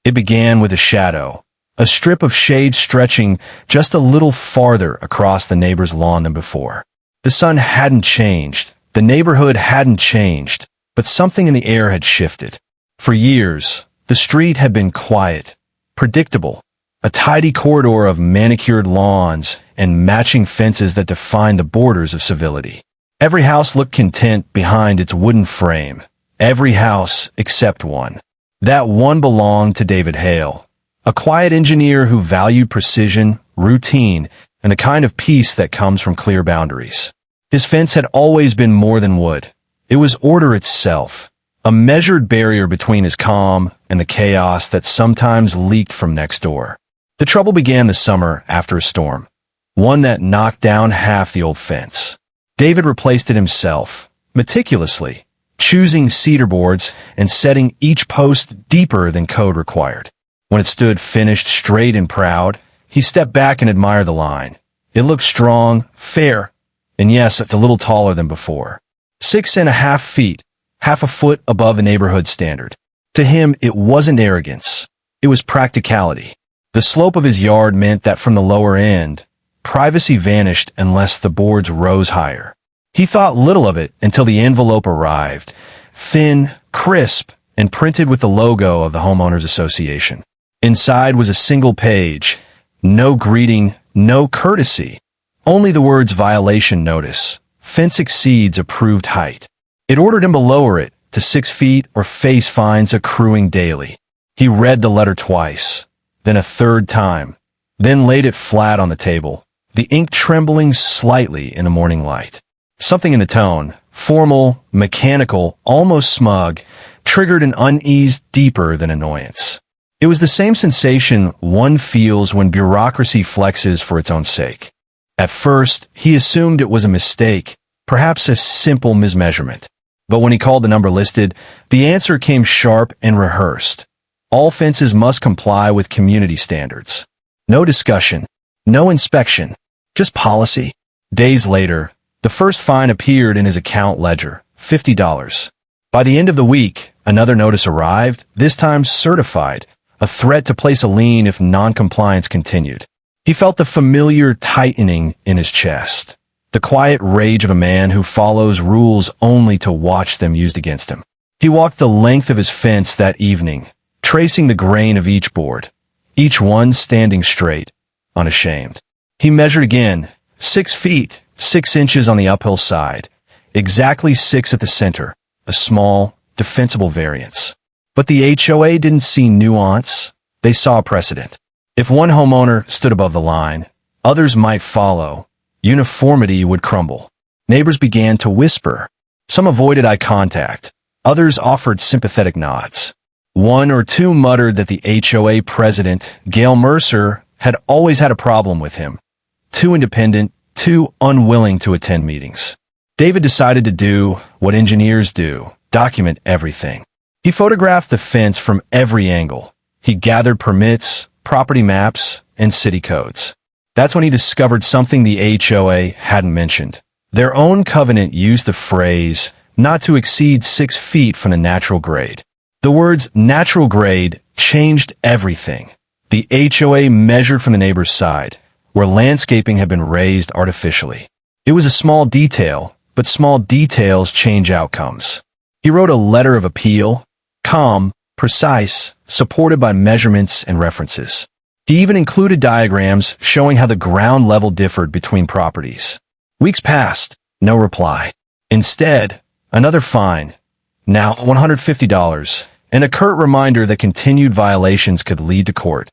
It began with a shadow, a strip of shade stretching just a little farther across the neighbor's lawn than before. The sun hadn't changed, the neighborhood hadn't changed, but something in the air had shifted. For years, the street had been quiet, predictable, a tidy corridor of manicured lawns and matching fences that defined the borders of civility. Every house looked content behind its wooden frame. Every house except one. That one belonged to David Hale, a quiet engineer who valued precision, routine, and the kind of peace that comes from clear boundaries. His fence had always been more than wood. It was order itself, a measured barrier between his calm and the chaos that sometimes leaked from next door. The trouble began the summer after a storm, one that knocked down half the old fence. David replaced it himself, meticulously, choosing cedar boards and setting each post deeper than code required. When it stood finished, straight and proud, he stepped back and admired the line. It looked strong, fair, and yes, a little taller than before. 6.5 feet, half a foot above the neighborhood standard. To him, it wasn't arrogance. It was practicality. The slope of his yard meant that from the lower end, privacy vanished unless the boards rose higher. He thought little of it until the envelope arrived, thin, crisp, and printed with the logo of the Homeowners Association. Inside was a single page, no greeting, no courtesy, only the words violation notice, fence exceeds approved height. It ordered him to lower it to 6 feet or face fines accruing daily. He read the letter twice, then a third time, then laid it flat on the table, the ink trembling slightly in the morning light. Something in the tone, formal, mechanical, almost smug, triggered an unease deeper than annoyance. It was the same sensation one feels when bureaucracy flexes for its own sake. At first, he assumed it was a mistake, perhaps a simple mismeasurement. But when he called the number listed, the answer came sharp and rehearsed. All fences must comply with community standards. No discussion, no inspection, just policy. Days later, the first fine appeared in his account ledger, $50. By the end of the week, another notice arrived, this time certified, a threat to place a lien if non-compliance continued. He felt the familiar tightening in his chest, the quiet rage of a man who follows rules only to watch them used against him. He walked the length of his fence that evening, tracing the grain of each board, each one standing straight, unashamed. He measured again, 6 feet, 6 inches on the uphill side, exactly 6 at the center, a small, defensible variance. But the HOA didn't see nuance, they saw precedent. If one homeowner stood above the line, others might follow. Uniformity would crumble. Neighbors began to whisper. Some avoided eye contact. Others offered sympathetic nods. One or two muttered that the HOA president, Gail Mercer, had always had a problem with him. Too independent, too unwilling to attend meetings. David decided to do what engineers do, document everything. He photographed the fence from every angle. He gathered permits, property maps, and city codes. That's when he discovered something the HOA hadn't mentioned. Their own covenant used the phrase, not to exceed 6 feet from the natural grade. The words natural grade changed everything. The HOA measured from the neighbor's side, where landscaping had been raised artificially. It was a small detail, but small details change outcomes. He wrote a letter of appeal, calm, precise, supported by measurements and references. He even included diagrams showing how the ground level differed between properties. Weeks passed, no reply. Instead, another fine, now $150, and a curt reminder that continued violations could lead to court.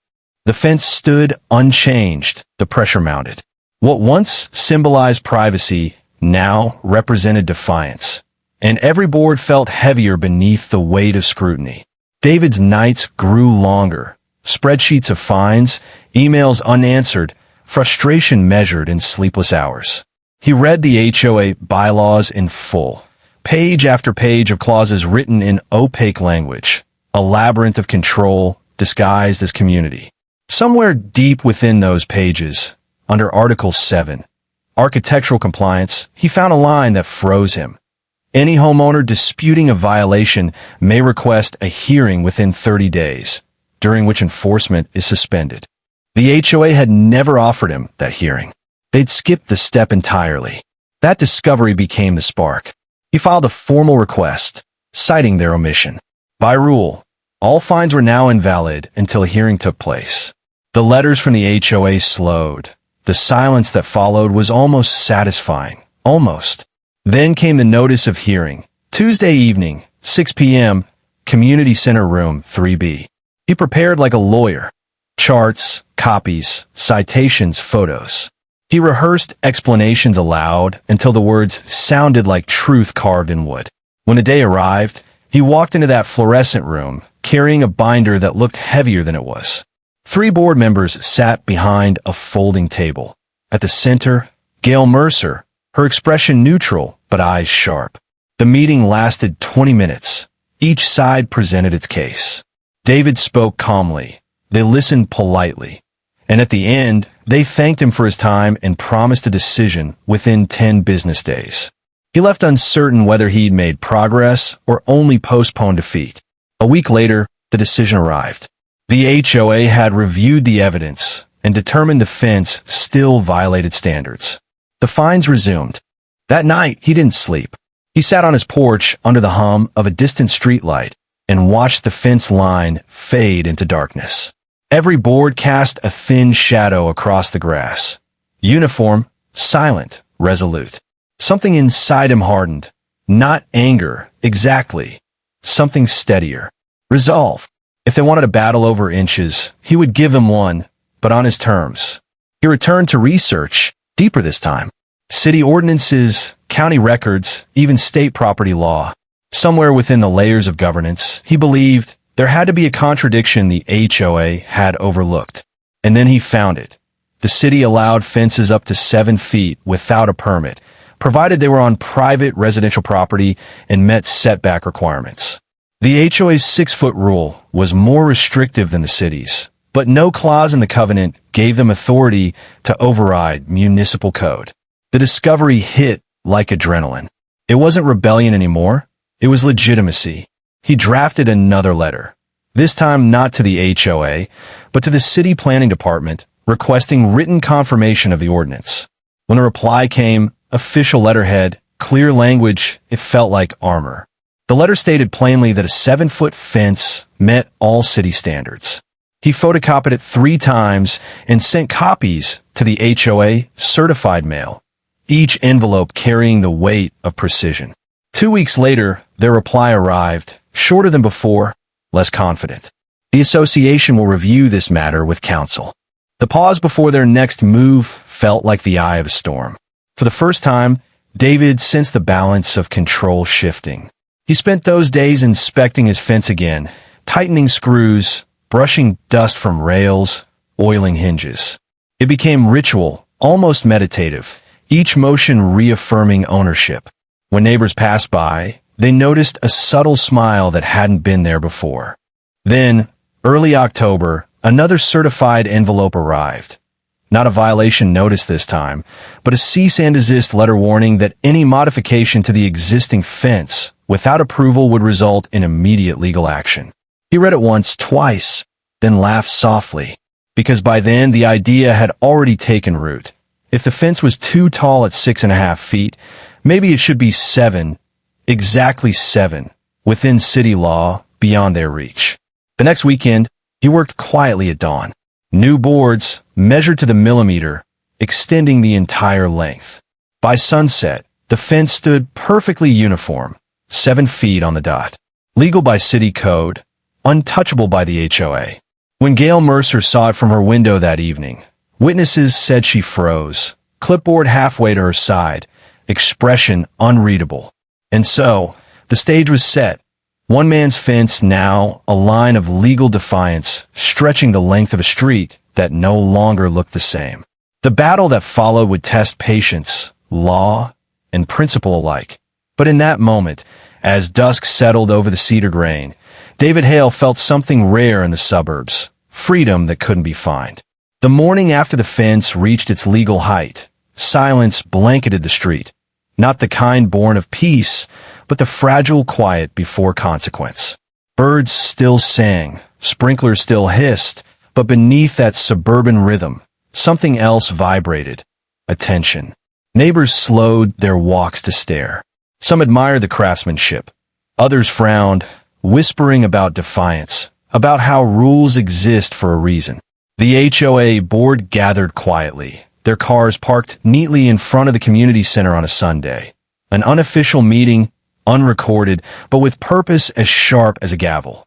The fence stood unchanged, the pressure mounted. What once symbolized privacy now represented defiance, and every board felt heavier beneath the weight of scrutiny. David's nights grew longer. Spreadsheets of fines, emails unanswered, frustration measured in sleepless hours. He read the HOA bylaws in full, page after page of clauses written in opaque language, a labyrinth of control disguised as community. Somewhere deep within those pages, under Article 7, Architectural Compliance, he found a line that froze him. Any homeowner disputing a violation may request a hearing within 30 days. during which enforcement is suspended. The HOA had never offered him that hearing. They'd skipped the step entirely. That discovery became the spark. He filed a formal request, citing their omission. By rule, all fines were now invalid until a hearing took place. The letters from the HOA slowed. The silence that followed was almost satisfying. Almost. Then came the notice of hearing. Tuesday evening, 6 p.m., Community Center Room 3B. He prepared like a lawyer. Charts, copies, citations, photos. He rehearsed explanations aloud until the words sounded like truth carved in wood. When the day arrived, he walked into that fluorescent room, carrying a binder that looked heavier than it was. 3 board members sat behind a folding table. At the center, Gail Mercer, her expression neutral but eyes sharp. The meeting lasted 20 minutes. Each side presented its case. David spoke calmly. They listened politely. And at the end, they thanked him for his time and promised a decision within 10 business days. He left uncertain whether he'd made progress or only postponed defeat. A week later, the decision arrived. The HOA had reviewed the evidence and determined the fence still violated standards. The fines resumed. That night, he didn't sleep. He sat on his porch under the hum of a distant streetlight and watched the fence line fade into darkness. Every board cast a thin shadow across the grass. Uniform, silent, resolute. Something inside him hardened. Not anger, exactly. Something steadier. Resolve. If they wanted a battle over inches, he would give them one, but on his terms. He returned to research, deeper this time. City ordinances, county records, even state property law. Somewhere within the layers of governance, he believed there had to be a contradiction the HOA had overlooked. And then he found it. The city allowed fences up to 7 feet without a permit, provided they were on private residential property and met setback requirements. The HOA's 6-foot rule was more restrictive than the city's, but no clause in the covenant gave them authority to override municipal code. The discovery hit like adrenaline. It wasn't rebellion anymore. It was legitimacy. He drafted another letter, this time not to the HOA, but to the city planning department, requesting written confirmation of the ordinance. When a reply came, official letterhead, clear language, it felt like armor. The letter stated plainly that a 7-foot fence met all city standards. He photocopied it 3 times and sent copies to the HOA certified mail, each envelope carrying the weight of precision. 2 weeks later, their reply arrived, shorter than before, less confident. The association will review this matter with council. The pause before their next move felt like the eye of a storm. For the first time, David sensed the balance of control shifting. He spent those days inspecting his fence again, tightening screws, brushing dust from rails, oiling hinges. It became ritual, almost meditative, each motion reaffirming ownership. When neighbors passed by, they noticed a subtle smile that hadn't been there before. Then, early October, another certified envelope arrived. Not a violation notice this time, but a cease and desist letter warning that any modification to the existing fence without approval would result in immediate legal action. He read it once, twice, then laughed softly, because by then the idea had already taken root. If the fence was too tall at 6.5 feet, maybe it should be 7, exactly 7, within city law, beyond their reach. The next weekend, he worked quietly at dawn. New boards, measured to the millimeter, extending the entire length. By sunset, the fence stood perfectly uniform, 7 feet on the dot. Legal by city code, untouchable by the HOA. When Gail Mercer saw it from her window that evening, witnesses said she froze, clipboard halfway to her side, expression unreadable. And so, the stage was set. One man's fence now a line of legal defiance stretching the length of a street that no longer looked the same. The battle that followed would test patience, law, and principle alike. But in that moment, as dusk settled over the cedar grain, David Hale felt something rare in the suburbs, freedom that couldn't be found. The morning after the fence reached its legal height, silence blanketed the street, not the kind born of peace, but the fragile quiet before consequence. Birds still sang, Sprinklers still hissed, but beneath that suburban rhythm, something else vibrated. Attention. Neighbors slowed their walks to stare. Some admired the craftsmanship. Others frowned, whispering about defiance, about how rules exist for a reason. The HOA board gathered quietly, their cars parked neatly in front of the community center on a Sunday. An unofficial meeting, unrecorded, but with purpose as sharp as a gavel.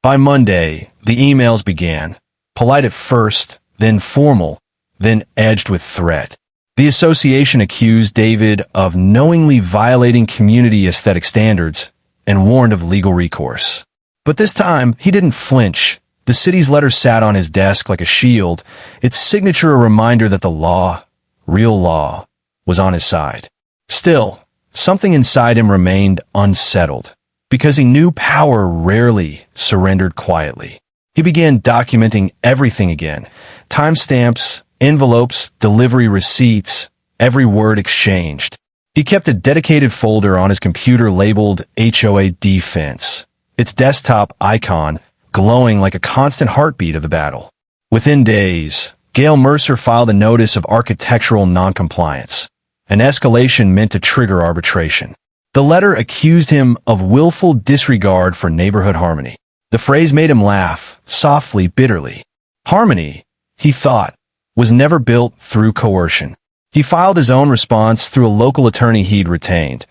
By Monday, the emails began, polite at first, then formal, then edged with threat. The association accused David of knowingly violating community aesthetic standards and warned of legal recourse. But this time, he didn't flinch. The city's letter sat on his desk like a shield, its signature a reminder that the law, real law, was on his side. Still, something inside him remained unsettled, because he knew power rarely surrendered quietly. He began documenting everything again, timestamps, envelopes, delivery receipts, every word exchanged. He kept a dedicated folder on his computer labeled HOA Defense, its desktop icon glowing like a constant heartbeat of the battle. Within days, Gail Mercer filed a notice of architectural noncompliance, an escalation meant to trigger arbitration. The letter accused him of willful disregard for neighborhood harmony. The phrase made him laugh, softly, bitterly. Harmony, he thought, was never built through coercion. He filed his own response through a local attorney he'd retained,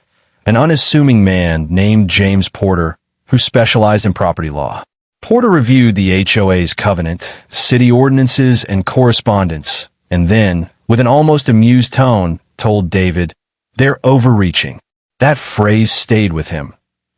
an unassuming man named James Porter, who specialized in property law. Porter reviewed the HOA's covenant, city ordinances, and correspondence, and then, with an almost amused tone, told David, "They're overreaching." That phrase stayed with him.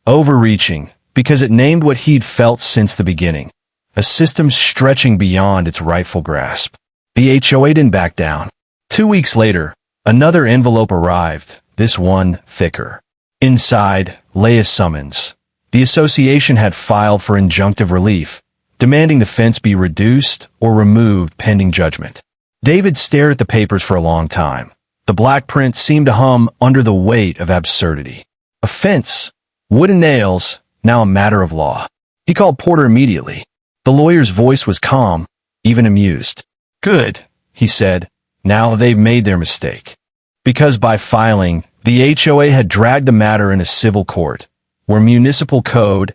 Overreaching, because it named what he'd felt since the beginning, a system stretching beyond its rightful grasp. The HOA didn't back down. 2 weeks later, another envelope arrived, this one thicker. Inside lay a summons. The association had filed for injunctive relief, demanding the fence be reduced or removed pending judgment. David stared at the papers for a long time. The black print seemed to hum under the weight of absurdity. A fence, wooden nails, now a matter of law. He called Porter immediately. The lawyer's voice was calm, even amused. "Good," he said. "Now they've made their mistake." Because by filing, the HOA had dragged the matter in a civil court, where municipal code,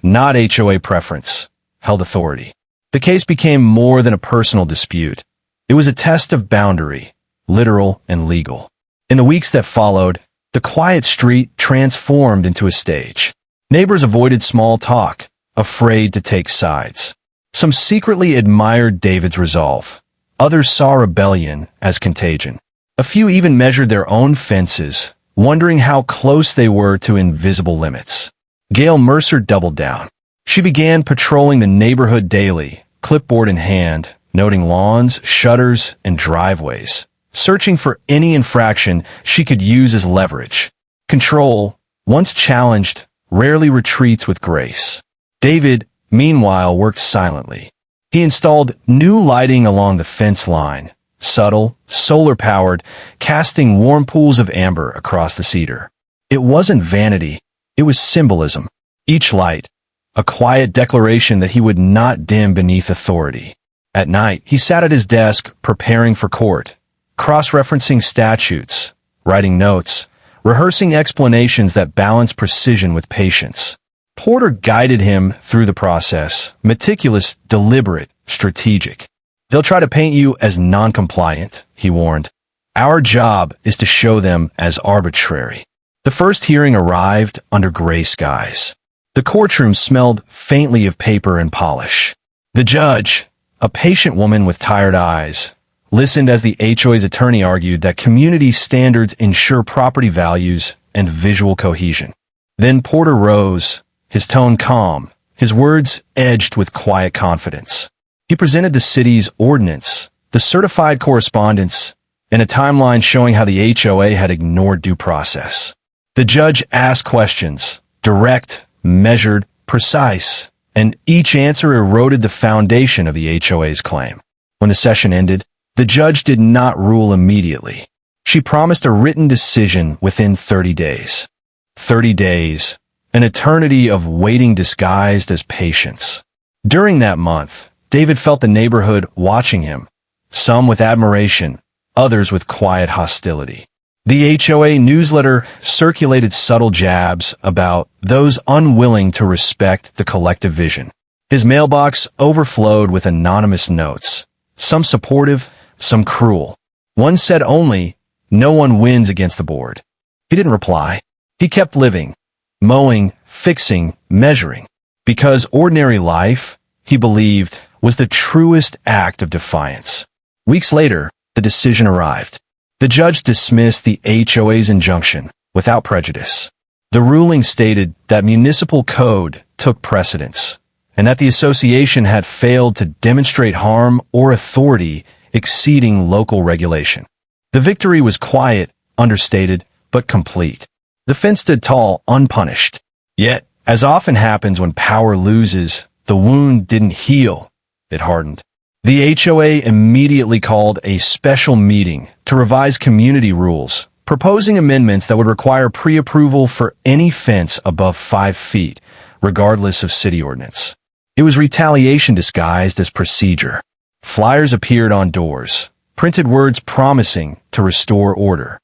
not HOA preference, held authority. The case became more than a personal dispute. It was a test of boundary, literal and legal. In the weeks that followed, the quiet street transformed into a stage. Neighbors avoided small talk, afraid to take sides. Some secretly admired David's resolve. Others saw rebellion as contagion. A few even measured their own fences, wondering how close they were to invisible limits. Gail Mercer doubled down. She began patrolling the neighborhood daily, clipboard in hand, noting lawns, shutters, and driveways, searching for any infraction she could use as leverage. Control, once challenged, rarely retreats with grace. David, meanwhile, worked silently. He installed new lighting along the fence line, subtle, solar-powered, casting warm pools of amber across the cedar. It wasn't vanity, it was symbolism. Each light, a quiet declaration that he would not dim beneath authority. At night, he sat at his desk, preparing for court, cross-referencing statutes, writing notes, rehearsing explanations that balanced precision with patience. Porter guided him through the process, meticulous, deliberate, strategic. "They'll try to paint you as non-compliant," he warned. "Our job is to show them as arbitrary." The first hearing arrived under gray skies. The courtroom smelled faintly of paper and polish. The judge, a patient woman with tired eyes, listened as the HOA's attorney argued that community standards ensure property values and visual cohesion. Then Porter rose, his tone calm, his words edged with quiet confidence. He presented the city's ordinance, the certified correspondence, and a timeline showing how the HOA had ignored due process. The judge asked questions, direct, measured, precise, and each answer eroded the foundation of the HOA's claim. When the session ended, the judge did not rule immediately. She promised a written decision within 30 days. 30 days, an eternity of waiting disguised as patience. During that month, David felt the neighborhood watching him, some with admiration, others with quiet hostility. The HOA newsletter circulated subtle jabs about those unwilling to respect the collective vision. His mailbox overflowed with anonymous notes, some supportive, some cruel. One said only, "No one wins against the board." He didn't reply. He kept living, mowing, fixing, measuring, because ordinary life, he believed, was the truest act of defiance. Weeks later, the decision arrived. The judge dismissed the HOA's injunction without prejudice. The ruling stated that municipal code took precedence, and that the association had failed to demonstrate harm or authority exceeding local regulation. The victory was quiet, understated, but complete. The fence stood tall, unpunished. Yet, as often happens when power loses, the wound didn't heal, it hardened. The HOA immediately called a special meeting to revise community rules, proposing amendments that would require pre-approval for any fence above 5 feet, regardless of city ordinance. It was retaliation disguised as procedure. Flyers appeared on doors, printed words promising to restore order.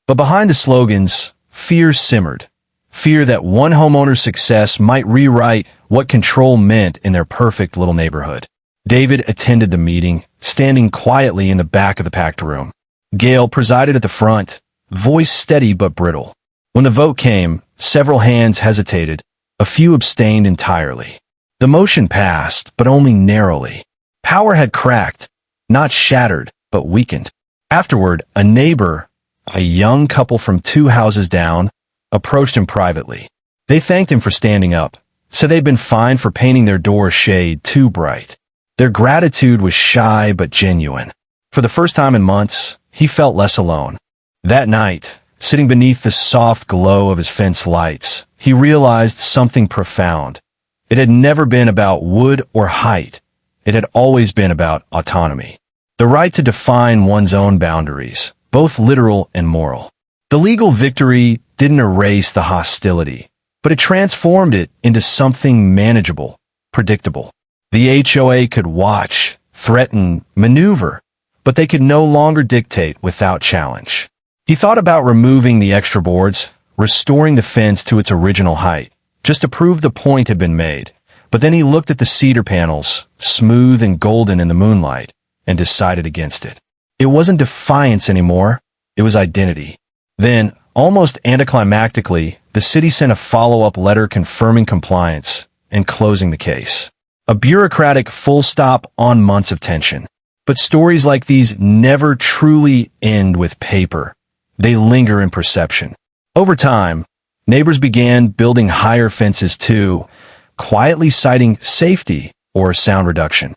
But behind the slogans, fear simmered. Fear that one homeowner's success might rewrite what control meant in their perfect little neighborhood. David attended the meeting, standing quietly in the back of the packed room. Gail presided at the front, voice steady but brittle. When the vote came, several hands hesitated, a few abstained entirely. The motion passed, but only narrowly. Power had cracked, not shattered, but weakened. Afterward, a neighbor, a young couple from 2 houses down, approached him privately. They thanked him for standing up, said they'd been fined for painting their door a shade too bright. Their gratitude was shy but genuine. For the first time in months, he felt less alone. That night, sitting beneath the soft glow of his fence lights, he realized something profound. It had never been about wood or height. It had always been about autonomy. The right to define one's own boundaries, both literal and moral. The legal victory didn't erase the hostility, but it transformed it into something manageable, predictable. The HOA could watch, threaten, maneuver, but they could no longer dictate without challenge. He thought about removing the extra boards, restoring the fence to its original height, just to prove the point had been made. But then he looked at the cedar panels, smooth and golden in the moonlight, and decided against it. It wasn't defiance anymore, it was identity. Then, almost anticlimactically, the city sent a follow-up letter confirming compliance and closing the case. A bureaucratic full stop on months of tension. But stories like these never truly end with paper. They linger in perception. Over time, neighbors began building higher fences too, quietly citing safety or sound reduction.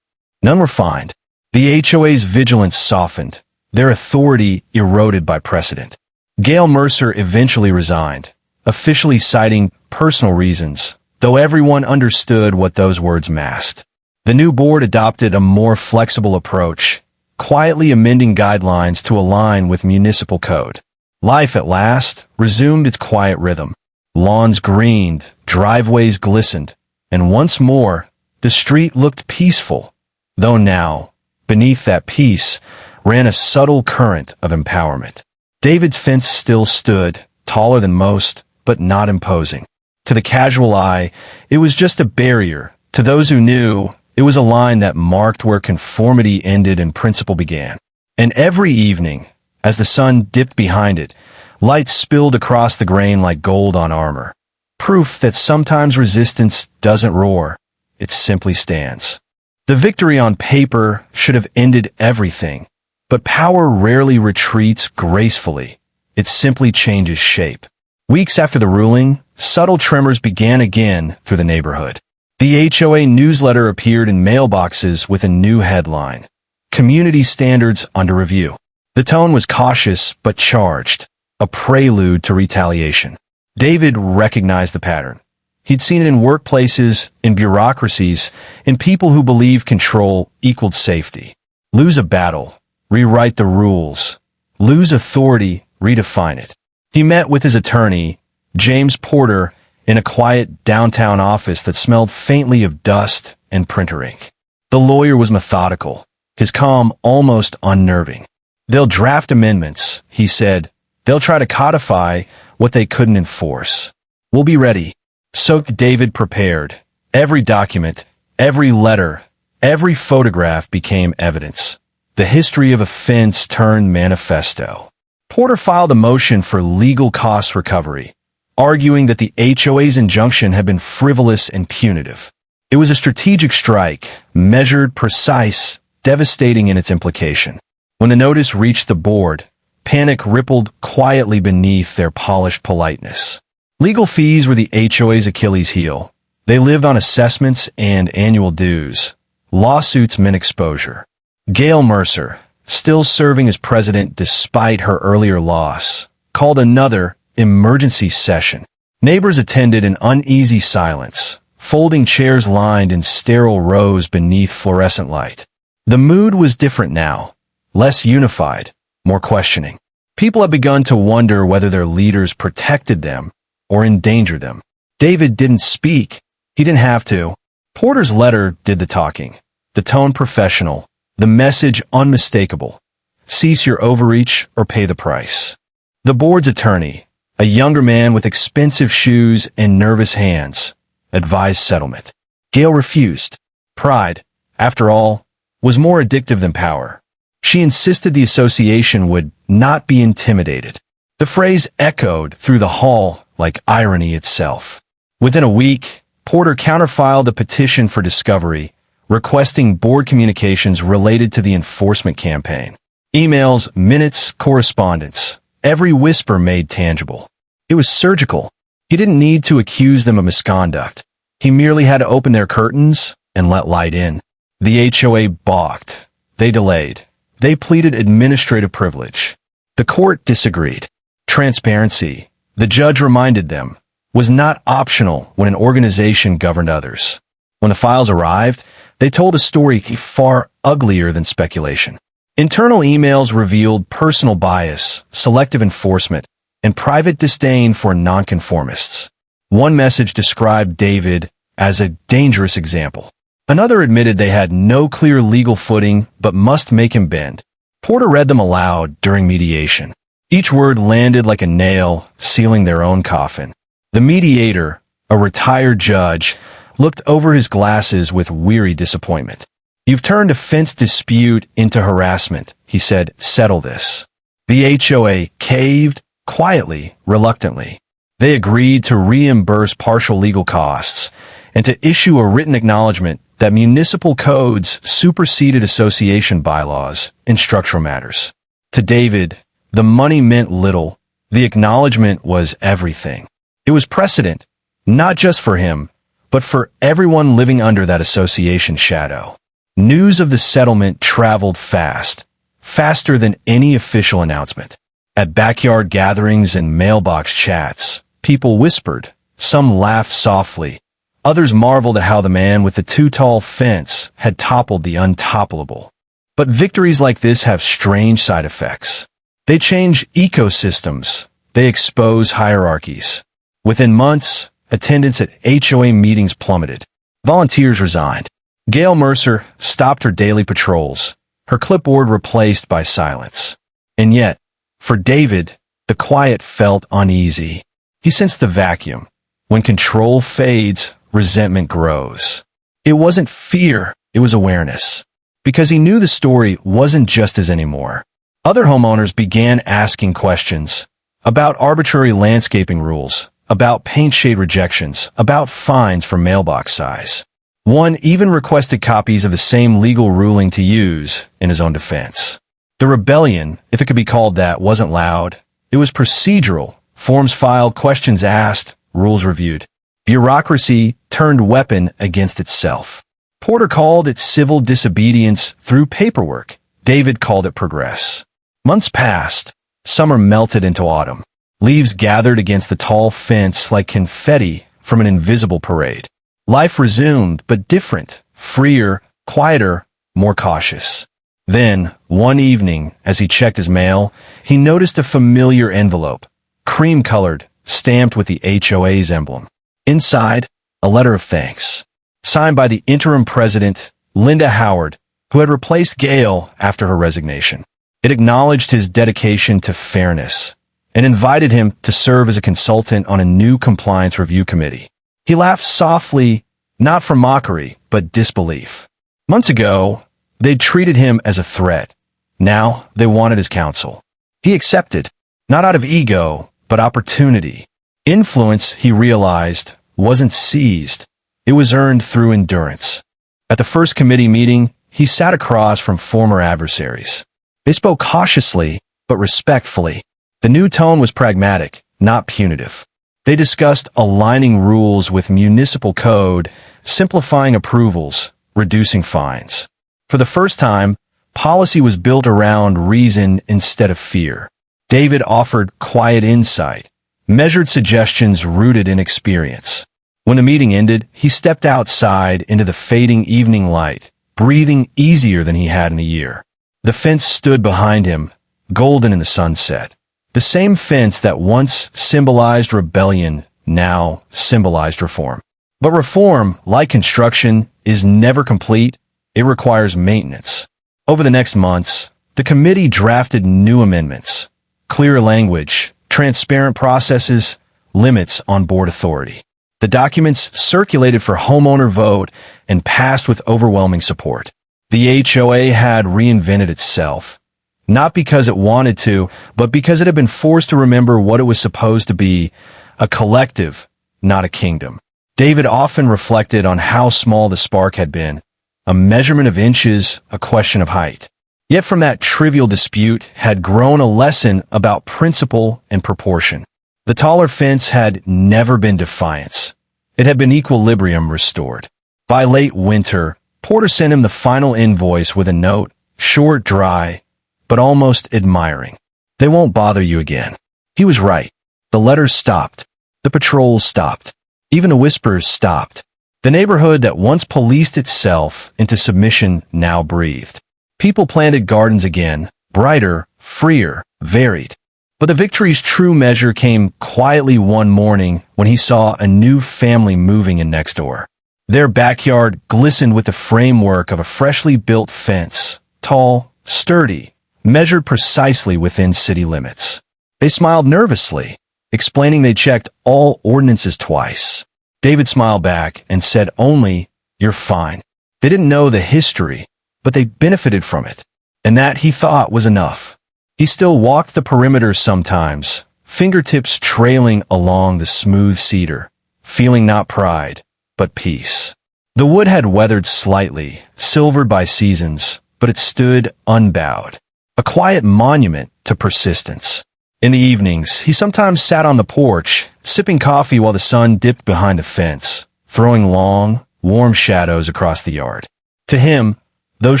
None were fined. The HOA's vigilance softened, their authority eroded by precedent. Gail Mercer eventually resigned, officially citing personal reasons, though everyone understood what those words masked. The new board adopted a more flexible approach, quietly amending guidelines to align with municipal code. Life at last resumed its quiet rhythm. Lawns greened, driveways glistened, and once more, the street looked peaceful, though now, beneath that peace, ran a subtle current of empowerment. David's fence still stood, taller than most, but not imposing. To the casual eye, it was just a barrier. To those who knew, it was a line that marked where conformity ended and principle began. And every evening, as the sun dipped behind it, light spilled across the grain like gold on armor. Proof that sometimes resistance doesn't roar, it simply stands. The victory on paper should have ended everything, but power rarely retreats gracefully. It simply changes shape. Weeks after the ruling, subtle tremors began again through the neighborhood. The HOA newsletter appeared in mailboxes with a new headline: Community Standards Under Review. The tone was cautious but charged, a prelude to retaliation. David recognized the pattern. He'd seen it in workplaces, in bureaucracies, in people who believed control equaled safety. Lose a battle, rewrite the rules. Lose authority, redefine it. He met with his attorney, James Porter, in a quiet downtown office that smelled faintly of dust and printer ink. The lawyer was methodical, his calm almost unnerving. "They'll draft amendments," he said. "They'll try to codify what they couldn't enforce. We'll be ready." So David prepared. Every document, every letter, every photograph became evidence. The history of offense turned manifesto. Porter filed a motion for legal cost recovery, arguing that the HOA's injunction had been frivolous and punitive. It was a strategic strike, measured, precise, devastating in its implication. When the notice reached the board, panic rippled quietly beneath their polished politeness. Legal fees were the HOA's Achilles heel. They lived on assessments and annual dues. Lawsuits meant exposure. Gail Mercer, still serving as president despite her earlier loss, called another emergency session. Neighbors attended in uneasy silence, folding chairs lined in sterile rows beneath fluorescent light. The mood was different now, less unified, more questioning. People had begun to wonder whether their leaders protected them or endangered them. David didn't speak. He didn't have to. Porter's letter did the talking. The tone professional, the message unmistakable. Cease your overreach or pay the price. The board's attorney, a younger man with expensive shoes and nervous hands, advised settlement. Gail refused. Pride, after all, was more addictive than power. She insisted the association would not be intimidated. The phrase echoed through the hall like irony itself. Within a week, Porter counterfiled a petition for discovery, requesting board communications related to the enforcement campaign. Emails, minutes, correspondence, every whisper made tangible. It was surgical. He didn't need to accuse them of misconduct. He merely had to open their curtains and let light in. The HOA balked. They delayed. They pleaded administrative privilege. The court disagreed. Transparency, the judge reminded them, was not optional when an organization governed others. When the files arrived, they told a story far uglier than speculation. Internal emails revealed personal bias, selective enforcement, and private disdain for nonconformists. One message described David as a dangerous example. Another admitted they had no clear legal footing but must make him bend. Porter read them aloud during mediation. Each word landed like a nail, sealing their own coffin. The mediator, a retired judge, looked over his glasses with weary disappointment. "You've turned a fence dispute into harassment," he said. "Settle this." The HOA caved, quietly, reluctantly. They agreed to reimburse partial legal costs and to issue a written acknowledgement that municipal codes superseded association bylaws in structural matters. To David, the money meant little. The acknowledgement was everything. It was precedent, not just for him, but for everyone living under that association shadow. News of the settlement traveled fast, faster than any official announcement. At backyard gatherings and mailbox chats, people whispered. Some laughed softly. Others marveled at how the man with the too-tall fence had toppled the untoppable. But victories like this have strange side effects. They change ecosystems. They expose hierarchies. Within months, attendance at HOA meetings plummeted. Volunteers resigned. Gail Mercer stopped her daily patrols, her clipboard replaced by silence. And yet, for David, the quiet felt uneasy. He sensed the vacuum. When control fades, resentment grows. It wasn't fear, it was awareness. Because he knew the story wasn't just his anymore. Other homeowners began asking questions about arbitrary landscaping rules, about paint shade rejections, about fines for mailbox size. One even requested copies of the same legal ruling to use in his own defense. The rebellion, if it could be called that, wasn't loud. It was procedural. Forms filed, questions asked, rules reviewed. Bureaucracy turned weapon against itself. Porter called it civil disobedience through paperwork. David called it progress. Months passed. Summer melted into autumn. Leaves gathered against the tall fence like confetti from an invisible parade. Life resumed, but different, freer, quieter, more cautious. Then, one evening, as he checked his mail, he noticed a familiar envelope, cream-colored, stamped with the HOA's emblem. Inside, a letter of thanks. signed by the interim president, Linda Howard, who had replaced Gail after her resignation. It acknowledged his dedication to fairness and invited him to serve as a consultant on a new compliance review committee. He laughed softly, not from mockery, but disbelief. Months ago, they'd treated him as a threat. Now, they wanted his counsel. He accepted, not out of ego, but opportunity. Influence, he realized, wasn't seized. It was earned through endurance. At the first committee meeting, he sat across from former adversaries. They spoke cautiously, but respectfully. The new tone was pragmatic, not punitive. They discussed aligning rules with municipal code, simplifying approvals, reducing fines. For the first time, policy was built around reason instead of fear. David offered quiet insight, measured suggestions rooted in experience. When the meeting ended, he stepped outside into the fading evening light, breathing easier than he had in a year. The fence stood behind him, golden in the sunset. The same fence that once symbolized rebellion now symbolized reform. But reform, like construction, is never complete. It requires maintenance. Over the next months, the committee drafted new amendments, clear language, transparent processes, limits on board authority. The documents circulated for homeowner vote and passed with overwhelming support. The HOA had reinvented itself, not because it wanted to, but because it had been forced to remember what it was supposed to be, a collective, not a kingdom. David often reflected on how small the spark had been, a measurement of inches, a question of height. Yet from that trivial dispute had grown a lesson about principle and proportion. The taller fence had never been defiance. It had been equilibrium restored. By late winter, Porter sent him the final invoice with a note, short, dry, but almost admiring. They won't bother you again. He was right. The letters stopped. The patrols stopped. Even the whispers stopped. The neighborhood that once policed itself into submission now breathed. People planted gardens again, brighter, freer, varied. But the victory's true measure came quietly one morning when he saw a new family moving in next door. Their backyard glistened with the framework of a freshly built fence, tall, sturdy, measured precisely within city limits. They smiled nervously, explaining they checked all ordinances twice. David smiled back and said only, "You're fine." They didn't know the history, but they benefited from it. And that, he thought, was enough. He still walked the perimeter sometimes, fingertips trailing along the smooth cedar, feeling not pride, but peace. The wood had weathered slightly, silvered by seasons, but it stood unbowed, a quiet monument to persistence. In the evenings, he sometimes sat on the porch, sipping coffee while the sun dipped behind the fence, throwing long, warm shadows across the yard. To him, those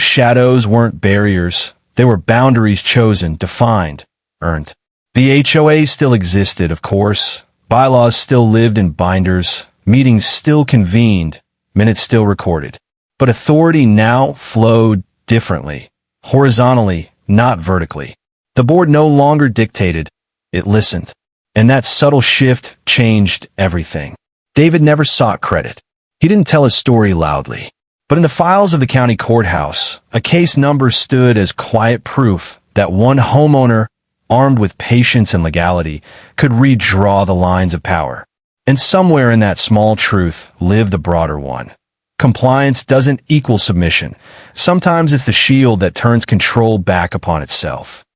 shadows weren't barriers. They were boundaries chosen, defined, earned. The HOA still existed, of course. Bylaws still lived in binders. Meetings still convened. Minutes still recorded. But authority now flowed differently, horizontally, not vertically. The board no longer dictated, it listened. And that subtle shift changed everything. David never sought credit. He didn't tell his story loudly. But in the files of the county courthouse, a case number stood as quiet proof that one homeowner, armed with patience and legality, could redraw the lines of power. And somewhere in that small truth lived the broader one. Compliance doesn't equal submission. Sometimes it's the shield that turns control back upon itself.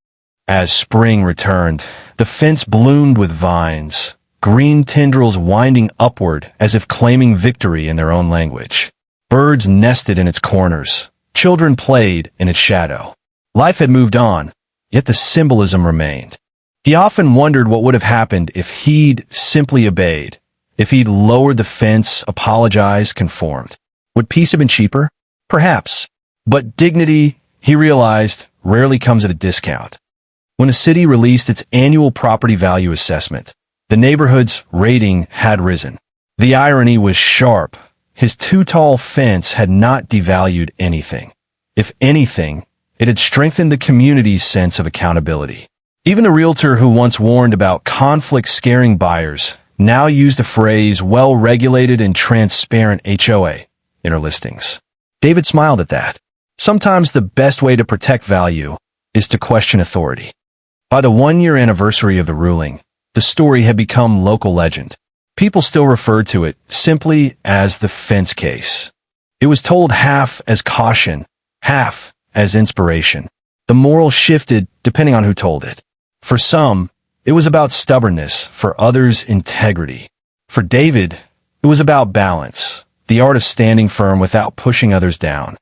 As spring returned, the fence bloomed with vines, green tendrils winding upward as if claiming victory in their own language. Birds nested in its corners. Children played in its shadow. Life had moved on, yet the symbolism remained. He often wondered what would have happened if he'd simply obeyed, if he'd lowered the fence, apologized, conformed. Would peace have been cheaper? Perhaps. But dignity, he realized, rarely comes at a discount. When the city released its annual property value assessment, the neighborhood's rating had risen. The irony was sharp. His too-tall fence had not devalued anything. If anything, it had strengthened the community's sense of accountability. Even the realtor who once warned about conflict scaring buyers now used the phrase well-regulated and transparent HOA. in her listings. David smiled at that. Sometimes the best way to protect value is to question authority. By the one-year anniversary of the ruling, the story had become local legend. People still referred to it simply as the fence case. It was told half as caution, half as inspiration. The moral shifted depending on who told it. For some, it was about stubbornness, for others, integrity. For David, it was about balance, the art of standing firm without pushing others down.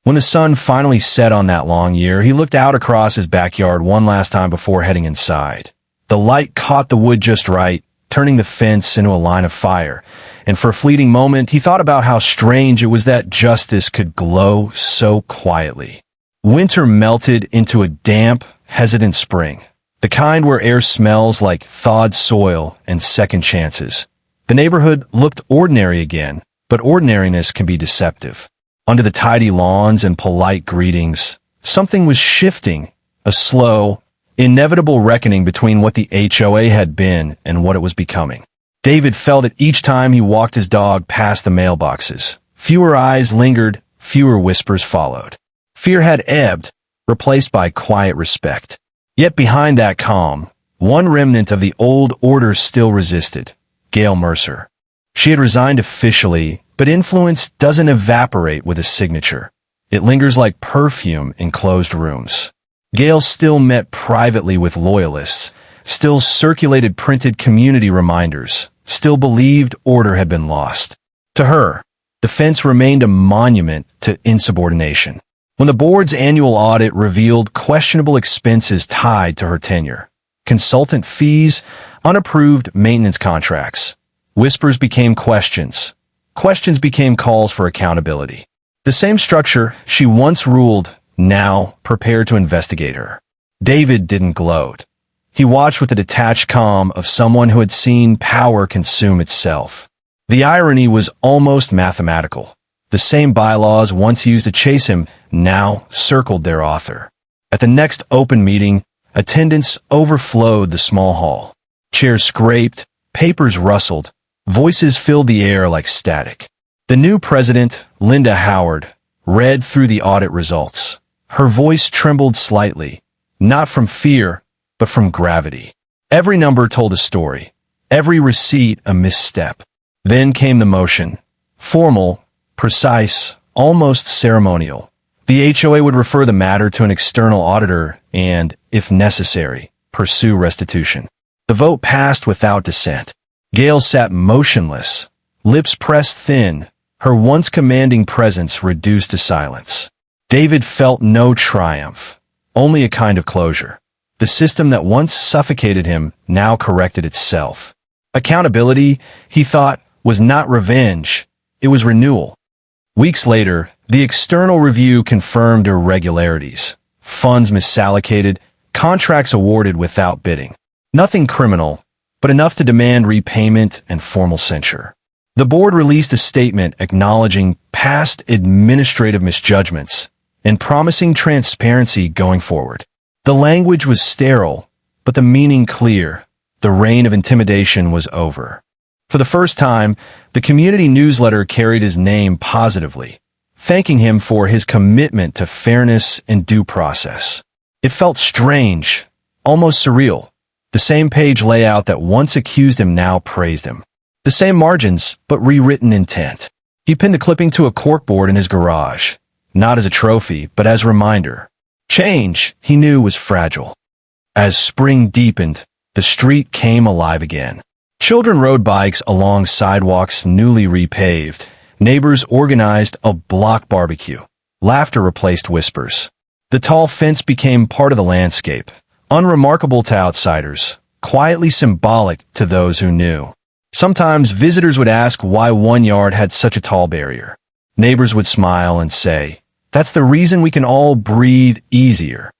When the sun finally set on that long year, he looked out across his backyard one last time before heading inside. The light caught the wood just right, turning the fence into a line of fire. And for a fleeting moment, he thought about how strange it was that justice could glow so quietly. Winter melted into a damp, hesitant spring, the kind where air smells like thawed soil and second chances. The neighborhood looked ordinary again, but ordinariness can be deceptive. Under the tidy lawns and polite greetings, something was shifting, a slow, inevitable reckoning between what the HOA had been and what it was becoming. David felt it each time he walked his dog past the mailboxes. Fewer eyes lingered, fewer whispers followed. Fear had ebbed, replaced by quiet respect. Yet behind that calm, one remnant of the old order still resisted: Gail Mercer. She had resigned officially, but influence doesn't evaporate with a signature. It lingers like perfume in closed rooms. Gail still met privately with loyalists, still circulated printed community reminders, still believed order had been lost. To her, the fence remained a monument to insubordination. When the board's annual audit revealed questionable expenses tied to her tenure, consultant fees, unapproved maintenance contracts, whispers became questions. Questions became calls for accountability. The same structure she once ruled now prepared to investigate her. David didn't gloat. He watched with the detached calm of someone who had seen power consume itself. The irony was almost mathematical. The same bylaws once used to chase him now circled their author. At the next open meeting, attendance overflowed the small hall. Chairs scraped, papers rustled, voices filled the air like static. The new president, Linda Howard, read through the audit results. Her voice trembled slightly, not from fear, but from gravity. Every number told a story, every receipt a misstep. Then came the motion, formal, precise, almost ceremonial. The HOA would refer the matter to an external auditor and, if necessary, pursue restitution. The vote passed without dissent. Gail sat motionless, lips pressed thin, her once commanding presence reduced to silence. David felt no triumph, only a kind of closure. The system that once suffocated him now corrected itself. Accountability, he thought, was not revenge, it was renewal. Weeks later, the external review confirmed irregularities. Funds misallocated, contracts awarded without bidding. Nothing criminal, but enough to demand repayment and formal censure. The board released a statement acknowledging past administrative misjudgments and promising transparency going forward. The language was sterile, but the meaning clear. The reign of intimidation was over. For the first time, the community newsletter carried his name positively, thanking him for his commitment to fairness and due process. It felt strange, almost surreal. The same page layout that once accused him now praised him. The same margins, but rewritten intent. He pinned the clipping to a corkboard in his garage, not as a trophy, but as a reminder. Change, he knew, was fragile. As spring deepened, the street came alive again. Children rode bikes along sidewalks newly repaved. Neighbors organized a block barbecue. Laughter replaced whispers. The tall fence became part of the landscape, unremarkable to outsiders, quietly symbolic to those who knew. Sometimes visitors would ask why one yard had such a tall barrier. Neighbors would smile and say, "That's the reason we can all breathe easier."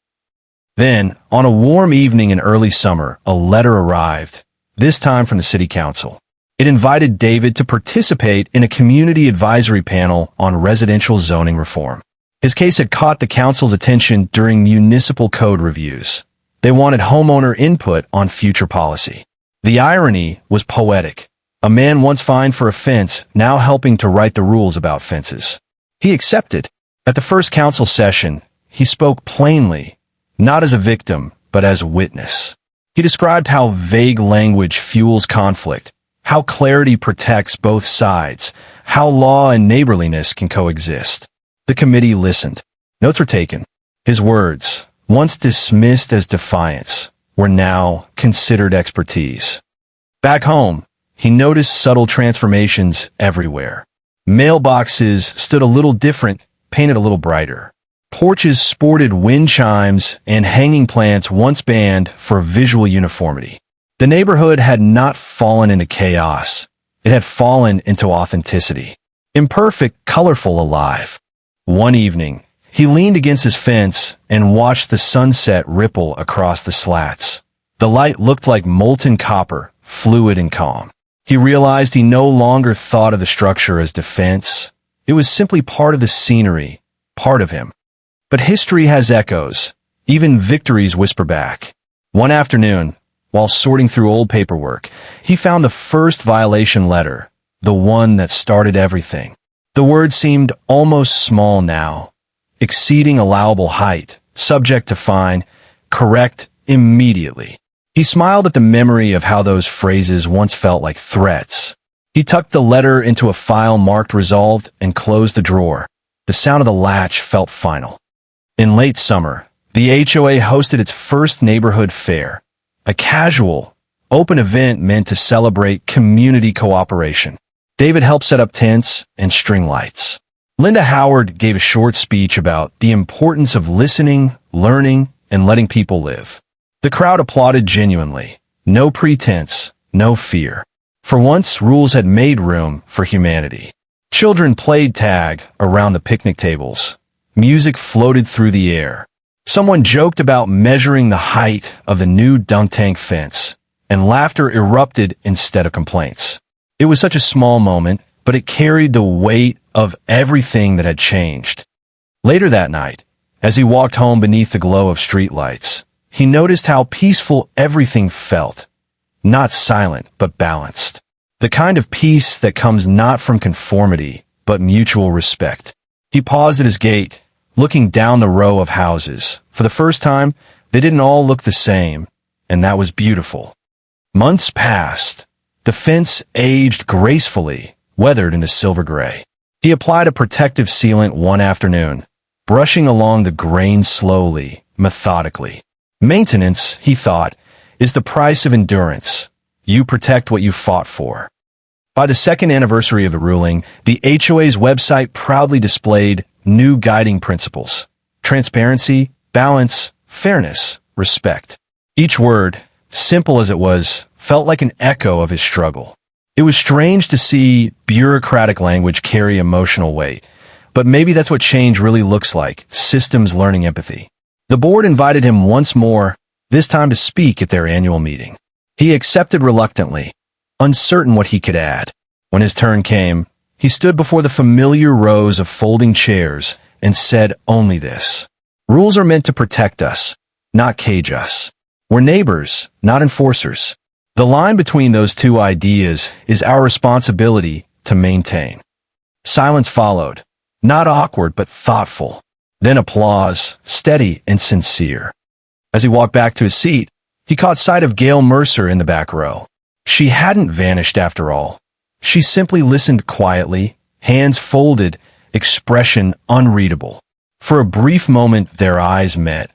Then, on a warm evening in early summer, a letter arrived, this time from the city council. It invited David to participate in a community advisory panel on residential zoning reform. His case had caught the council's attention during municipal code reviews. They wanted homeowner input on future policy. The irony was poetic. A man once fined for a fence, now helping to write the rules about fences. He accepted. At the first council session, he spoke plainly, not as a victim, but as a witness. He described how vague language fuels conflict, how clarity protects both sides, how law and neighborliness can coexist. The committee listened. Notes were taken. His words, once dismissed as defiance, were now considered expertise. Back home, he noticed subtle transformations everywhere. Mailboxes stood a little different, painted a little brighter. Porches sported wind chimes, and hanging plants once banned for visual uniformity. The neighborhood had not fallen into chaos. It had fallen into authenticity. Imperfect, colorful, alive. One evening, he leaned against his fence and watched the sunset ripple across the slats. The light looked like molten copper, fluid and calm. He realized he no longer thought of the structure as defense. It was simply part of the scenery, part of him. But history has echoes. Even victories whisper back. One afternoon, while sorting through old paperwork, he found the first violation letter, the one that started everything. The word seemed almost small now, exceeding allowable height, subject to fine, correct immediately. He smiled at the memory of how those phrases once felt like threats. He tucked the letter into a file marked resolved and closed the drawer. The sound of the latch felt final. In late summer, the HOA hosted its first neighborhood fair, a casual, open event meant to celebrate community cooperation. David helped set up tents and string lights. Linda Howard gave a short speech about the importance of listening, learning, and letting people live. The crowd applauded genuinely. No pretense, no fear. For once, rules had made room for humanity. Children played tag around the picnic tables. Music floated through the air. Someone joked about measuring the height of the new dunk tank fence, and laughter erupted instead of complaints. It was such a small moment, but it carried the weight of everything that had changed. Later that night, as he walked home beneath the glow of streetlights, he noticed how peaceful everything felt. Not silent, but balanced. The kind of peace that comes not from conformity, but mutual respect. He paused at his gate, looking down the row of houses. For the first time, they didn't all look the same, and that was beautiful. Months passed. The fence aged gracefully, weathered into silver gray. He applied a protective sealant one afternoon, brushing along the grain slowly, methodically. Maintenance, he thought, is the price of endurance. You protect what you fought for. By the second anniversary of the ruling, the HOA's website proudly displayed new guiding principles: transparency, balance, fairness, respect. Each word, simple as it was, felt like an echo of his struggle. It was strange to see bureaucratic language carry emotional weight, but maybe that's what change really looks like: systems learning empathy. The board invited him once more, this time to speak at their annual meeting. He accepted reluctantly, uncertain what he could add. When his turn came, he stood before the familiar rows of folding chairs and said only this: rules are meant to protect us, not cage us. We're neighbors, not enforcers. The line between those two ideas is our responsibility to maintain. Silence followed, not awkward but thoughtful. Then applause, steady and sincere. As he walked back to his seat, he caught sight of Gail Mercer in the back row. She hadn't vanished after all. She simply listened quietly, hands folded, expression unreadable. For a brief moment their eyes met.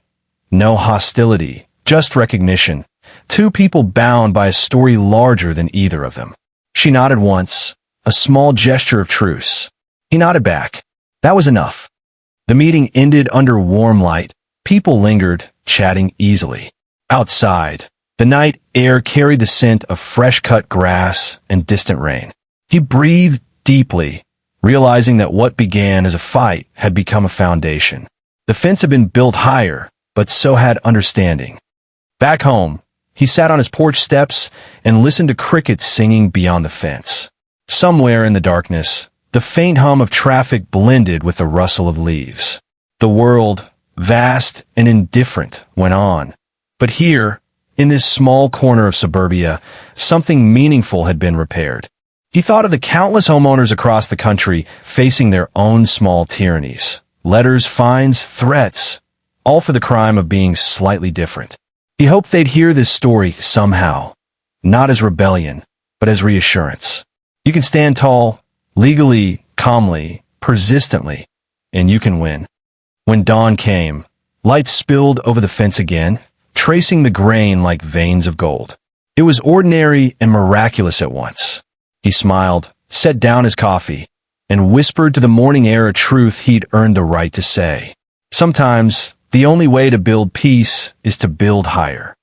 No hostility, just recognition. Two people bound by a story larger than either of them. She nodded once, a small gesture of truce. He nodded back. That was enough. The meeting ended under warm light. People lingered, chatting easily. Outside, the night air carried the scent of fresh-cut grass and distant rain. He breathed deeply, realizing that what began as a fight had become a foundation. The fence had been built higher, but so had understanding. Back home, he sat on his porch steps and listened to crickets singing beyond the fence. Somewhere in the darkness, the faint hum of traffic blended with the rustle of leaves. The world, vast and indifferent, went on. But here, in this small corner of suburbia, something meaningful had been repaired. He thought of the countless homeowners across the country facing their own small tyrannies. Letters, fines, threats, all for the crime of being slightly different. He hoped they'd hear this story somehow, not as rebellion, but as reassurance. You can stand tall, legally, calmly, persistently, and you can win. When dawn came, light spilled over the fence again, tracing the grain like veins of gold. It was ordinary and miraculous at once. He smiled, set down his coffee, and whispered to the morning air a truth he'd earned the right to say. Sometimes, the only way to build peace is to build higher.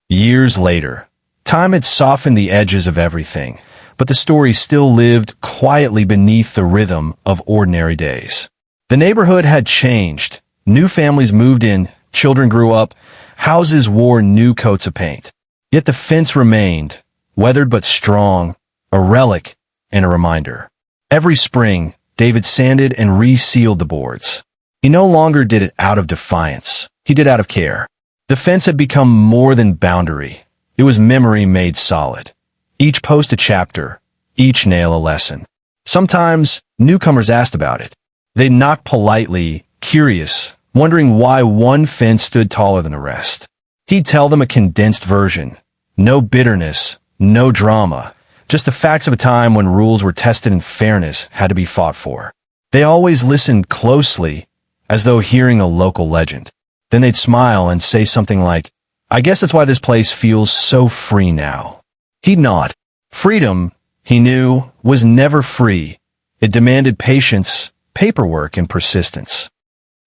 Years later, time had softened the edges of everything, but the story still lived quietly beneath the rhythm of ordinary days. The neighborhood had changed. New families moved in, children grew up, houses wore new coats of paint. Yet the fence remained, weathered but strong, a relic and a reminder. Every spring, David sanded and resealed the boards. He no longer did it out of defiance. He did out of care. The fence had become more than boundary. It was memory made solid. Each post a chapter, each nail a lesson. Sometimes, newcomers asked about it. They'd knock politely, curious, wondering why one fence stood taller than the rest. He'd tell them a condensed version. No bitterness, no drama, just the facts of a time when rules were tested and fairness had to be fought for. They always listened closely, as though hearing a local legend. Then they'd smile and say something like, "I guess that's why this place feels so free now." He'd nod. Freedom, he knew, was never free. It demanded patience, paperwork, and persistence.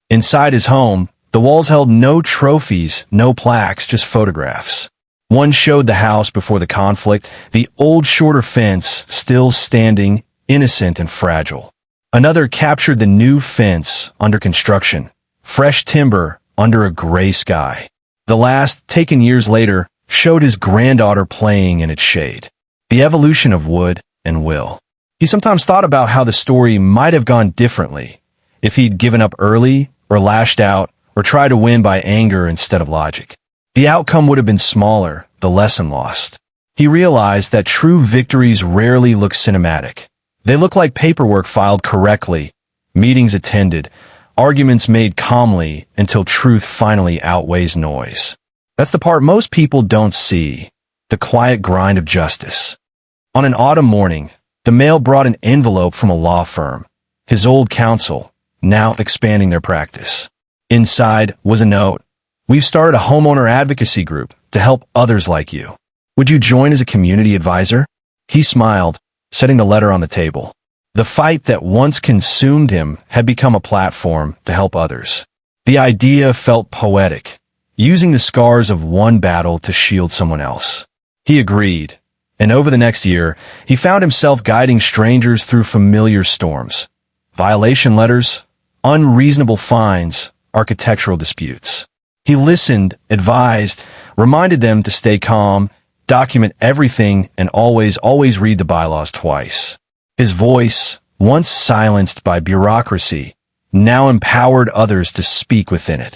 Inside his home, the walls held no trophies, no plaques, just photographs. One showed the house before the conflict, the old shorter fence still standing, innocent and fragile. Another captured the new fence under construction, fresh timber under a gray sky. The last, taken years later, showed his granddaughter playing in its shade. The evolution of wood and will. He sometimes thought about how the story might have gone differently if he'd given up early or lashed out or tried to win by anger instead of logic. The outcome would have been smaller, the lesson lost. He realized that true victories rarely look cinematic. They look like paperwork filed correctly, meetings attended, arguments made calmly until truth finally outweighs noise. That's the part most people don't see, the quiet grind of justice. On an autumn morning, the mail brought an envelope from a law firm, his old counsel, now expanding their practice. Inside was a note. "We've started a homeowner advocacy group to help others like you. Would you join as a community advisor?" He smiled, setting the letter on the table. The fight that once consumed him had become a platform to help others. The idea felt poetic, using the scars of one battle to shield someone else. He agreed, and over the next year, he found himself guiding strangers through familiar storms. Violation letters, unreasonable fines, architectural disputes. He listened, advised, reminded them to stay calm, document everything, and always read the bylaws twice. His voice, once silenced by bureaucracy, now empowered others to speak within it.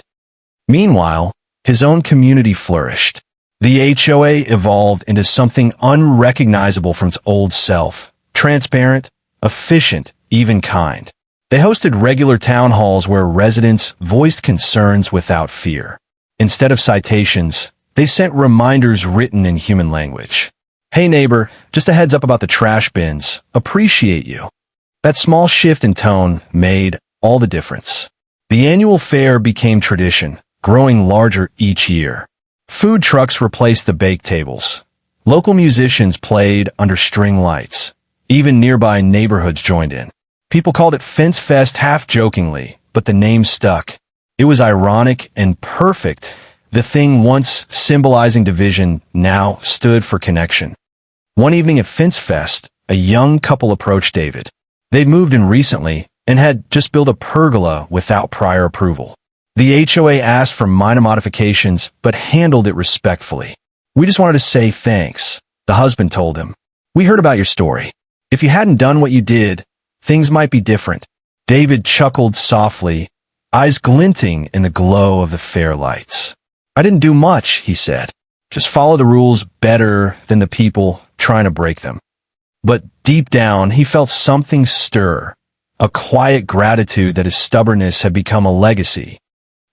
Meanwhile, his own community flourished. The HOA evolved into something unrecognizable from its old self, transparent, efficient, even kind. They hosted regular town halls where residents voiced concerns without fear. Instead of citations, they sent reminders written in human language. "Hey neighbor, just a heads up about the trash bins. Appreciate you." That small shift in tone made all the difference. The annual fair became tradition, growing larger each year. Food trucks replaced the bake tables. Local musicians played under string lights. Even nearby neighborhoods joined in. People called it Fence Fest half-jokingly, but the name stuck. It was ironic and perfect. The thing once symbolizing division now stood for connection. One evening at Fence Fest, a young couple approached David. They'd moved in recently and had just built a pergola without prior approval. The HOA asked for minor modifications, but handled it respectfully. "We just wanted to say thanks," the husband told him. "We heard about your story. If you hadn't done what you did, things might be different." David chuckled softly, eyes glinting in the glow of the fair lights. "I didn't do much," he said. "Just follow the rules better than the people trying to break them." But deep down, he felt something stir, a quiet gratitude that his stubbornness had become a legacy.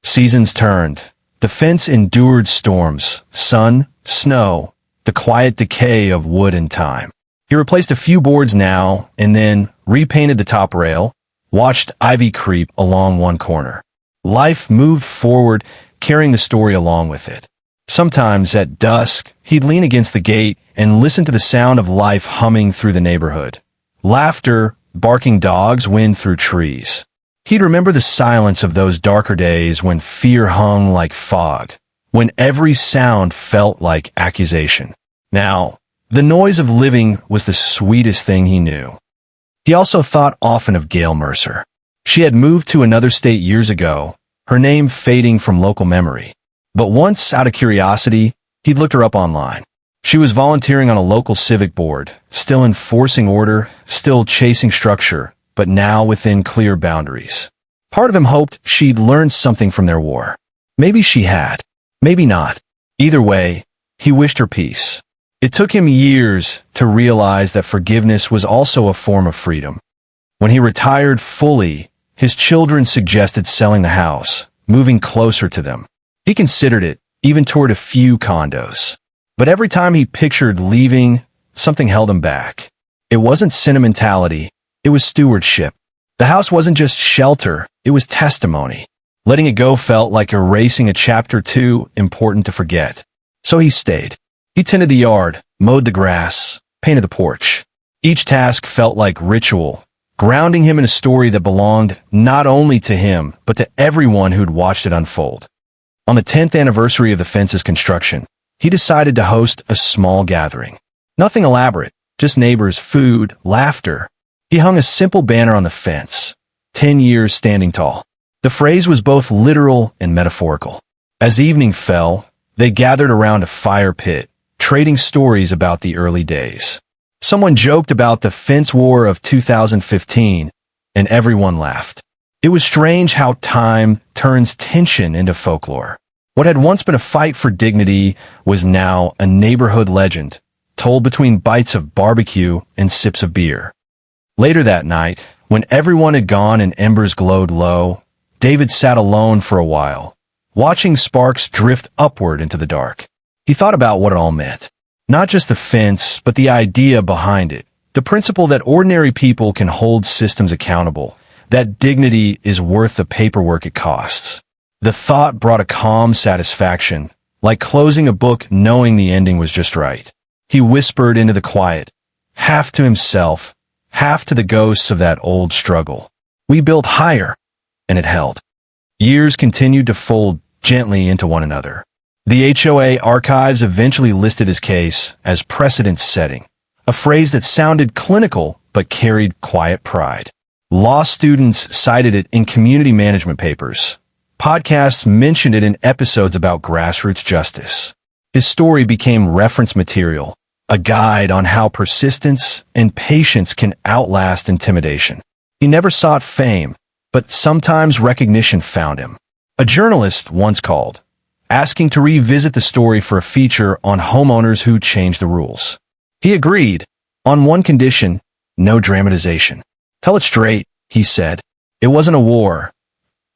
Seasons turned. The fence endured storms, sun, snow, the quiet decay of wood and time. He replaced a few boards now and then, repainted the top rail, watched ivy creep along one corner. Life moved forward, carrying the story along with it. Sometimes at dusk, he'd lean against the gate and listen to the sound of life humming through the neighborhood. Laughter, barking dogs, wind through trees. He'd remember the silence of those darker days when fear hung like fog, when every sound felt like accusation. Now, the noise of living was the sweetest thing he knew. He also thought often of Gail Mercer. She had moved to another state years ago, her name fading from local memory. But once, out of curiosity, he'd looked her up online. She was volunteering on a local civic board, still enforcing order, still chasing structure, but now within clear boundaries. Part of him hoped she'd learned something from their war. Maybe she had. Maybe not. Either way, he wished her peace. It took him years to realize that forgiveness was also a form of freedom. When he retired fully, his children suggested selling the house, moving closer to them. He considered it, even toured a few condos. But every time he pictured leaving, something held him back. It wasn't sentimentality, it was stewardship. The house wasn't just shelter, it was testimony. Letting it go felt like erasing a chapter too important to forget. So he stayed. He tended the yard, mowed the grass, painted the porch. Each task felt like ritual, grounding him in a story that belonged not only to him, but to everyone who'd watched it unfold. On the 10th anniversary of the fence's construction, he decided to host a small gathering. Nothing elaborate, just neighbors, food, laughter. He hung a simple banner on the fence, 10 years standing tall. The phrase was both literal and metaphorical. As evening fell, they gathered around a fire pit, trading stories about the early days. Someone joked about the fence war of 2015, and everyone laughed. It was strange how time turns tension into folklore. What had once been a fight for dignity was now a neighborhood legend, told between bites of barbecue and sips of beer. Later that night, when everyone had gone and embers glowed low, David sat alone for a while, watching sparks drift upward into the dark. He thought about what it all meant. Not just the fence, but the idea behind it. The principle that ordinary people can hold systems accountable, that dignity is worth the paperwork it costs. The thought brought a calm satisfaction, like closing a book knowing the ending was just right. He whispered into the quiet, half to himself, half to the ghosts of that old struggle. We built higher, and it held. Years continued to fold gently into one another. The HOA archives eventually listed his case as precedent-setting, a phrase that sounded clinical but carried quiet pride. Law students cited it in community management papers. Podcasts mentioned it in episodes about grassroots justice. His story became reference material, a guide on how persistence and patience can outlast intimidation. He never sought fame, but sometimes recognition found him. A journalist once called, asking to revisit the story for a feature on homeowners who changed the rules. He agreed, on one condition, no dramatization. Tell it straight, he said. It wasn't a war.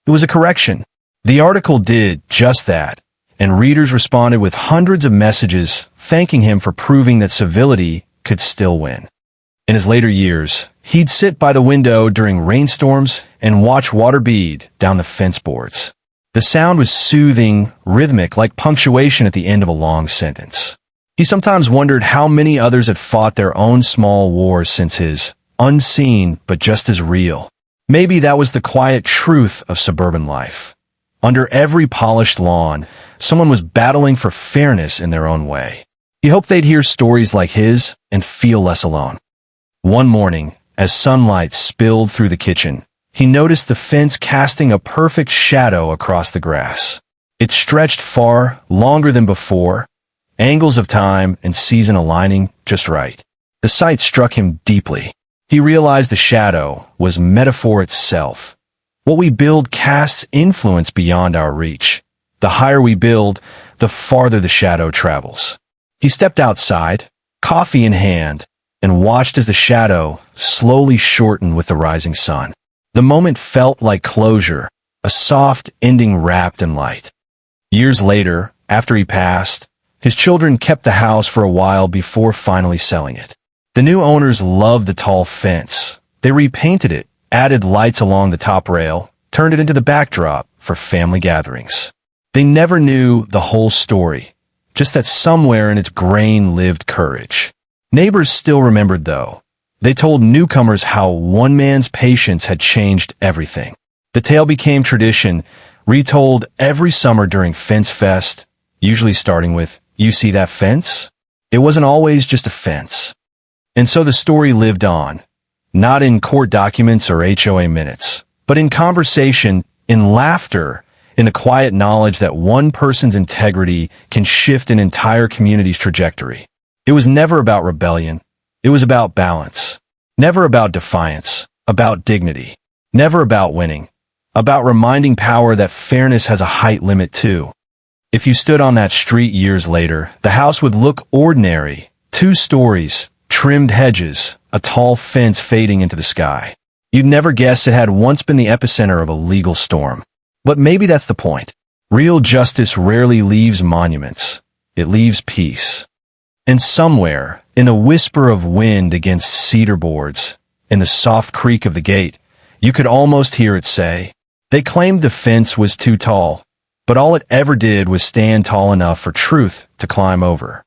It was a correction. The article did just that, and readers responded with hundreds of messages thanking him for proving that civility could still win. In his later years, he'd sit by the window during rainstorms and watch water bead down the fence boards. The sound was soothing, rhythmic, like punctuation at the end of a long sentence. He sometimes wondered how many others had fought their own small wars since his, unseen but just as real. Maybe that was the quiet truth of suburban life. Under every polished lawn, someone was battling for fairness in their own way. He hoped they'd hear stories like his and feel less alone. One morning, as sunlight spilled through the kitchen, he noticed the fence casting a perfect shadow across the grass. It stretched far, longer than before, angles of time and season aligning just right. The sight struck him deeply. He realized the shadow was metaphor itself. What we build casts influence beyond our reach. The higher we build, the farther the shadow travels. He stepped outside, coffee in hand, and watched as the shadow slowly shortened with the rising sun. The moment felt like closure, a soft ending wrapped in light. Years later, after he passed, his children kept the house for a while before finally selling it. The new owners loved the tall fence. They repainted it, added lights along the top rail, turned it into the backdrop for family gatherings. They never knew the whole story, just that somewhere in its grain lived courage. Neighbors still remembered, though. They told newcomers how one man's patience had changed everything. The tale became tradition, retold every summer during Fence Fest, usually starting with, "You see that fence?" It wasn't always just a fence. And so the story lived on, not in court documents or HOA minutes, but in conversation, in laughter, in the quiet knowledge that one person's integrity can shift an entire community's trajectory. It was never about rebellion. It was about balance. Never about defiance, about dignity. Never about winning. About reminding power that fairness has a height limit too. If you stood on that street years later, the house would look ordinary. 2 stories, trimmed hedges, a tall fence fading into the sky. You'd never guess it had once been the epicenter of a legal storm. But maybe that's the point. Real justice rarely leaves monuments. It leaves peace. And somewhere, in a whisper of wind against cedar boards, in the soft creak of the gate, you could almost hear it say, "They claimed the fence was too tall, but all it ever did was stand tall enough for truth to climb over."